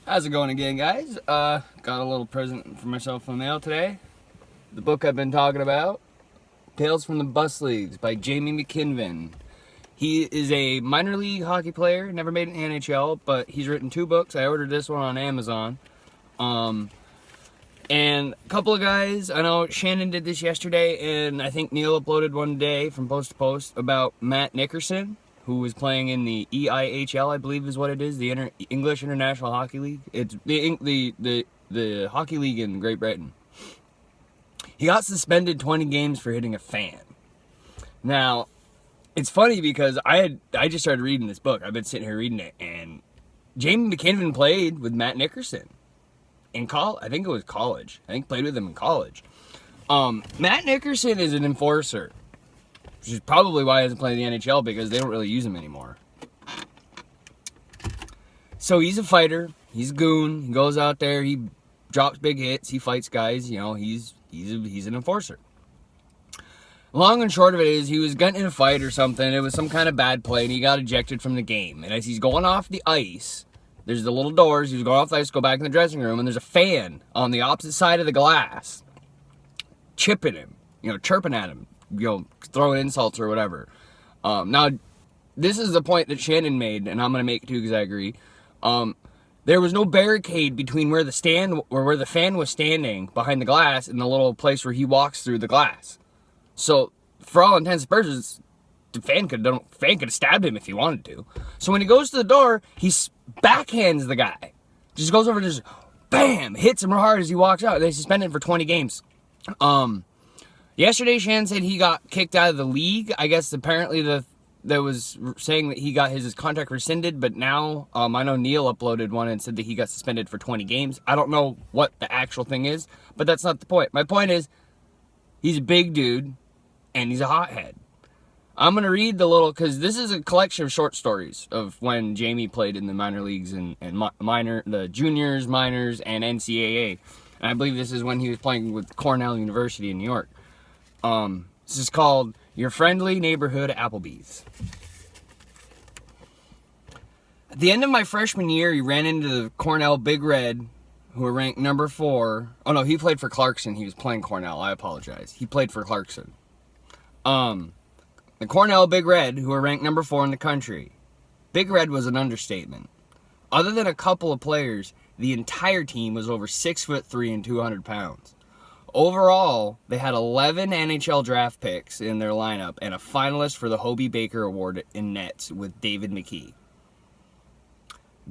How's it going again, guys? Got a little present for myself in the mail today. The book I've been talking about, Tales from the Bus Leagues by Jamie McKinven. He is a minor league hockey player, never made an NHL, but he's written 2 books. I ordered this one on Amazon. And a couple of guys, I know Shannon did this yesterday, and I think Neil uploaded one day from Post to Post about Matt Nickerson, who was playing in the EIHL, I believe is what it is, the English International Hockey League. It's the hockey league in Great Britain. He got suspended 20 games for hitting a fan. Now, it's funny because I just started reading this book. I've been sitting here reading it, and Jamie McKinven played with Matt Nickerson in college. I think it was college. I think played with him in college. Matt Nickerson is an enforcer, which is probably why he doesn't play in the NHL, because they don't really use him anymore. So he's a fighter. He's a goon. He goes out there. He drops big hits. He fights guys. You know, he's an enforcer. Long and short of it is, he was getting in a fight or something. It was some kind of bad play, and he got ejected from the game. And as he's going off the ice, there's the little doors. He was going off the ice, go back in the dressing room, and there's a fan on the opposite side of the glass, chipping him, chirping at him, throwing insults or whatever. Now, this is the point that Shannon made, and I'm going to make it too because I agree. There was no barricade between where the fan was standing behind the glass and the little place where he walks through the glass. So, for all intents and purposes, the fan could have stabbed him if he wanted to. So when he goes to the door, he backhands the guy. Just goes over and just, bam, hits him hard as he walks out. They suspended him for 20 games. Yesterday, Shannon said he got kicked out of the league. I guess apparently that was saying that he got his contract rescinded, but now I know Neil uploaded one and said that he got suspended for 20 games. I don't know what the actual thing is, but that's not the point. My point is, he's a big dude, and he's a hothead. I'm going to read because this is a collection of short stories of when Jamie played in the minor leagues and the juniors, minors, and NCAA. And I believe this is when he was playing with Cornell University in New York. This is called Your Friendly Neighborhood Applebee's. At the end of my freshman year, he ran into the Cornell Big Red, who were ranked number 4. Oh no, he played for Clarkson. He was playing Cornell. I apologize. He played for Clarkson. The Cornell Big Red, who were ranked number 4 in the country. Big Red was an understatement. Other than a couple of players, the entire team was over 6'3" and 200 pounds. Overall, they had 11 NHL draft picks in their lineup and a finalist for the Hobie Baker Award in nets with David McKee.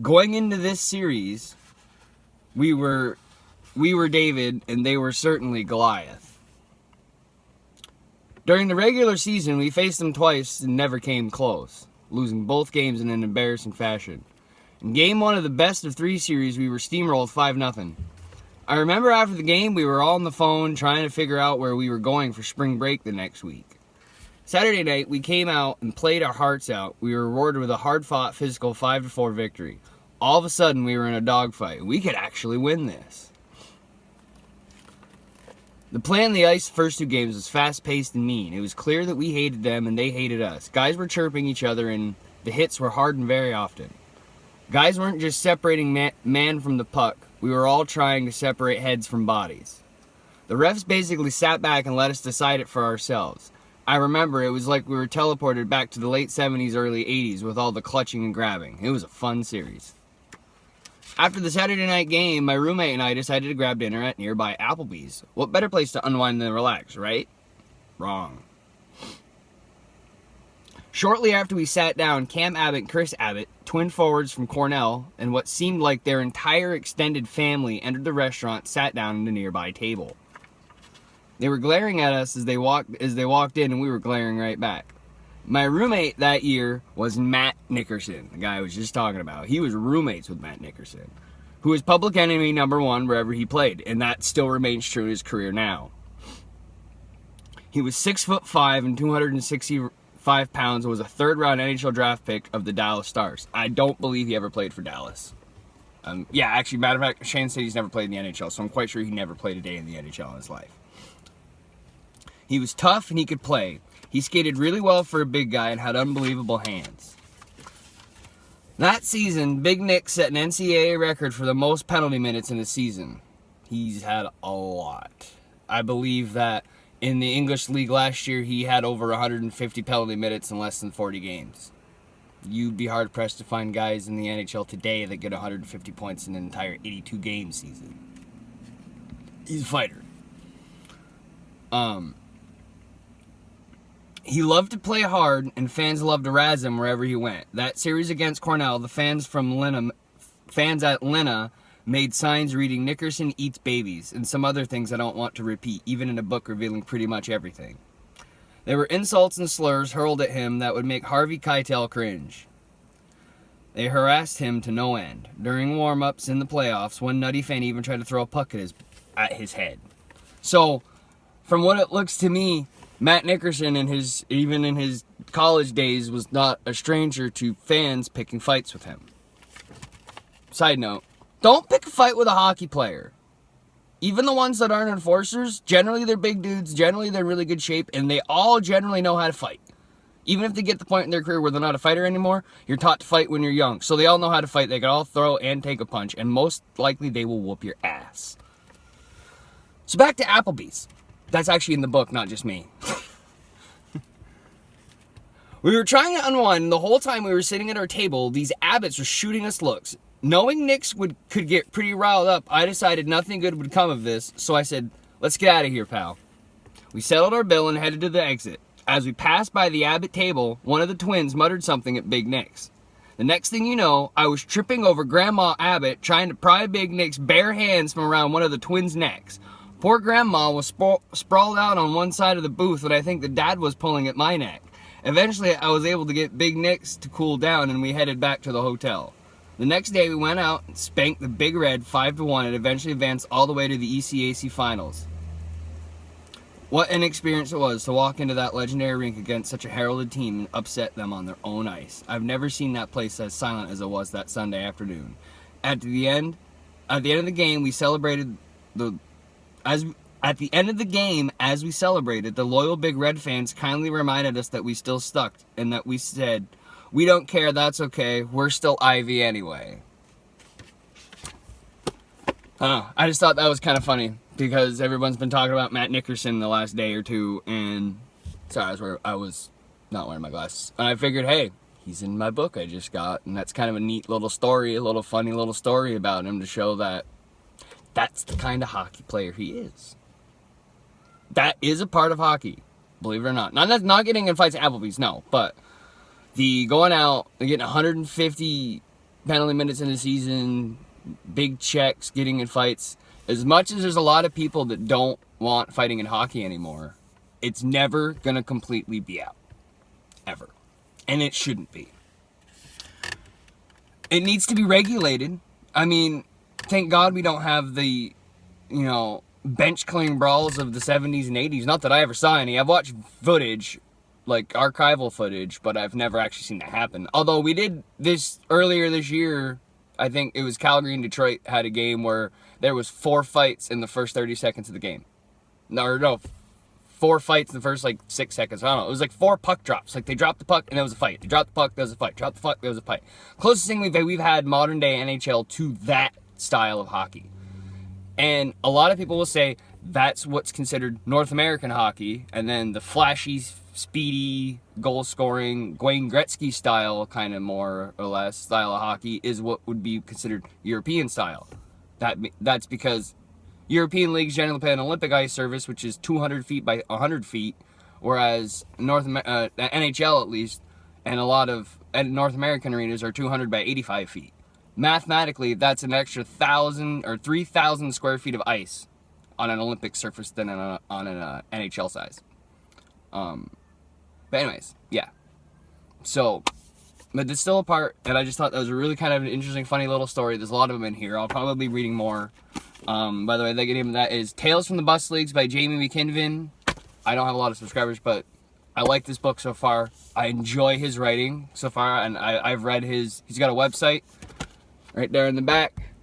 Going into this series, we were David and they were certainly Goliath. During the regular season, we faced them twice and never came close, losing both games in an embarrassing fashion. In Game 1 of the best-of-3 series, we were steamrolled 5-0. I remember after the game, we were all on the phone trying to figure out where we were going for spring break the next week. Saturday night, we came out and played our hearts out. We were rewarded with a hard-fought, physical 5-4 victory. All of a sudden, we were in a dogfight. We could actually win this. The play on the ice the first 2 games was fast-paced and mean. It was clear that we hated them and they hated us. Guys were chirping each other and the hits were hard and very often. Guys weren't just separating man from the puck. We were all trying to separate heads from bodies. The refs basically sat back and let us decide it for ourselves. I remember it was like we were teleported back to the late 70s, early 80s with all the clutching and grabbing. It was a fun series. After the Saturday night game, my roommate and I decided to grab dinner at nearby Applebee's. What better place to unwind than relax, right? Wrong. Shortly after we sat down, Cam Abbott and Chris Abbott, twin forwards from Cornell, and what seemed like their entire extended family entered the restaurant, sat down at a nearby table. They were glaring at us as they walked in, and we were glaring right back. My roommate that year was Matt Nickerson, the guy I was just talking about. He was roommates with Matt Nickerson, who was public enemy number 1 wherever he played, and that still remains true in his career now. He was 6'5" and 265 pounds and was a 3rd-round NHL draft pick of the Dallas Stars. I don't believe he ever played for Dallas. Actually, matter of fact, Shane said he's never played in the NHL, so I'm quite sure he never played a day in the NHL in his life. He was tough and he could play. He skated really well for a big guy and had unbelievable hands. That season, Big Nick set an NCAA record for the most penalty minutes in a season. He's had a lot. I believe that in the English League last year, he had over 150 penalty minutes in less than 40 games. You'd be hard-pressed to find guys in the NHL today that get 150 points in an entire 82-game season. He's a fighter. He loved to play hard, and fans loved to razz him wherever he went. That series against Cornell, the fans at Lena made signs reading "Nickerson eats babies" and some other things I don't want to repeat, even in a book revealing pretty much everything. There were insults and slurs hurled at him that would make Harvey Keitel cringe. They harassed him to no end. During warm-ups in the playoffs, one nutty fan even tried to throw a puck at his head. So, from what it looks to me, Matt Nickerson, even in his college days, was not a stranger to fans picking fights with him. Side note, don't pick a fight with a hockey player. Even the ones that aren't enforcers, generally they're big dudes, generally they're in really good shape, and they all generally know how to fight. Even if they get to the point in their career where they're not a fighter anymore, you're taught to fight when you're young. So they all know how to fight. They can all throw and take a punch, and most likely they will whoop your ass. So back to Applebee's. That's actually in the book, not just me. We were trying to unwind, and the whole time we were sitting at our table, these Abbotts were shooting us looks. Knowing Nicks could get pretty riled up, I decided nothing good would come of this, so I said, "Let's get out of here, pal." We settled our bill and headed to the exit. As we passed by the Abbott table, one of the twins muttered something at Big Nick's. The next thing you know, I was tripping over Grandma Abbott trying to pry Big Nick's bare hands from around one of the twins' necks. Poor Grandma was sprawled out on one side of the booth, and I think the dad was pulling at my neck. Eventually, I was able to get Big Nick's to cool down, and we headed back to the hotel. The next day, we went out and spanked the Big Red 5-1 and eventually advanced all the way to the ECAC Finals. What an experience it was to walk into that legendary rink against such a heralded team and upset them on their own ice. I've never seen that place as silent as it was that Sunday afternoon. At the end of the game, we celebrated as we celebrated, the loyal Big Red fans kindly reminded us that we still stuck and that we said, "We don't care, that's okay, we're still Ivy anyway." I just thought that was kind of funny because everyone's been talking about Matt Nickerson the last day or two, and sorry, I was not wearing my glasses. And I figured, hey, he's in my book I just got, and that's kind of a neat little story, a little funny little story about him to show that that's the kind of hockey player he is. That is a part of hockey, believe it or not. Not getting in fights at Applebee's, no, but the going out and getting 150 penalty minutes in a season, big checks, getting in fights. As much as there's a lot of people that don't want fighting in hockey anymore, it's never going to completely be out. Ever. And it shouldn't be. It needs to be regulated. I mean, thank God we don't have the, bench clearing brawls of the 70s and 80s. Not that I ever saw any. I've watched footage, like archival footage, but I've never actually seen that happen. Although we did this earlier this year, I think it was Calgary and Detroit had a game where there was 4 fights in the first 30 seconds of the game. No, 4 fights in the first 6 seconds. I don't know. It was 4 puck drops. They dropped the puck and there was a fight. They dropped the puck, there was a fight. Dropped the puck, there was a fight. Closest thing we've had modern day NHL to that style of hockey. And a lot of people will say that's what's considered North American hockey, and then the flashy, speedy, goal-scoring, Wayne Gretzky style, kind of more or less, style of hockey is what would be considered European style. That's because European leagues generally play an Olympic ice service, which is 200 feet by 100 feet, whereas NHL at least, and a lot of North American arenas are 200 by 85 feet. Mathematically, that's an extra 1,000 or 3,000 square feet of ice on an Olympic surface than on an NHL size. But anyways, yeah. So, but it's still a part, and I just thought that was a really kind of an interesting, funny little story. There's a lot of them in here. I'll probably be reading more. By the way, the name of that is Tales from the Bus Leagues by Jamie McKinvin. I don't have a lot of subscribers, but I like this book so far. I enjoy his writing so far, and I've read he's got a website right there in the back,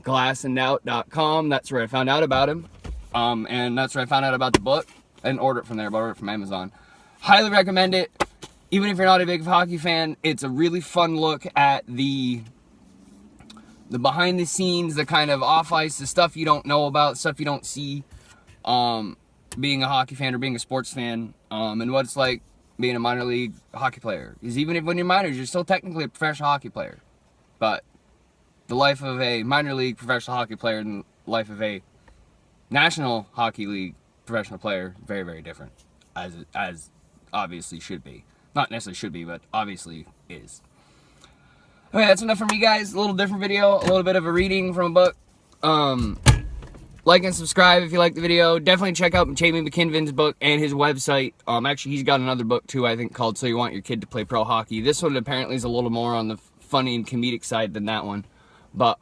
glassandout.com. That's where I found out about him. And that's where I found out about the book. I didn't order it from there, but I ordered it from Amazon. Highly recommend it. even if you're not a big hockey fan, it's a really fun look at the behind the scenes, the kind of off ice, the stuff you don't know about, stuff you don't see, being a hockey fan or being a sports fan, and what it's like being a minor league hockey player. Because even if when you're minors, you're still technically a professional hockey player. But the life of a minor league professional hockey player and the life of a National Hockey League professional player, very, very different, as obviously should be. Not necessarily should be, but obviously is. Okay, that's enough for me, guys. A little different video, a little bit of a reading from a book. Like and subscribe if you like the video. Definitely check out Jamie McKinven's book and his website. Actually, he's got another book too, I think, called So You Want Your Kid to Play Pro Hockey. This one apparently is a little more on the funny and comedic side than that one. But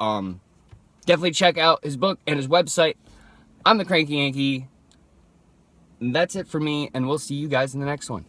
definitely check out his book and his website. I'm the Cranky Yankee. And that's it for me, and we'll see you guys in the next one.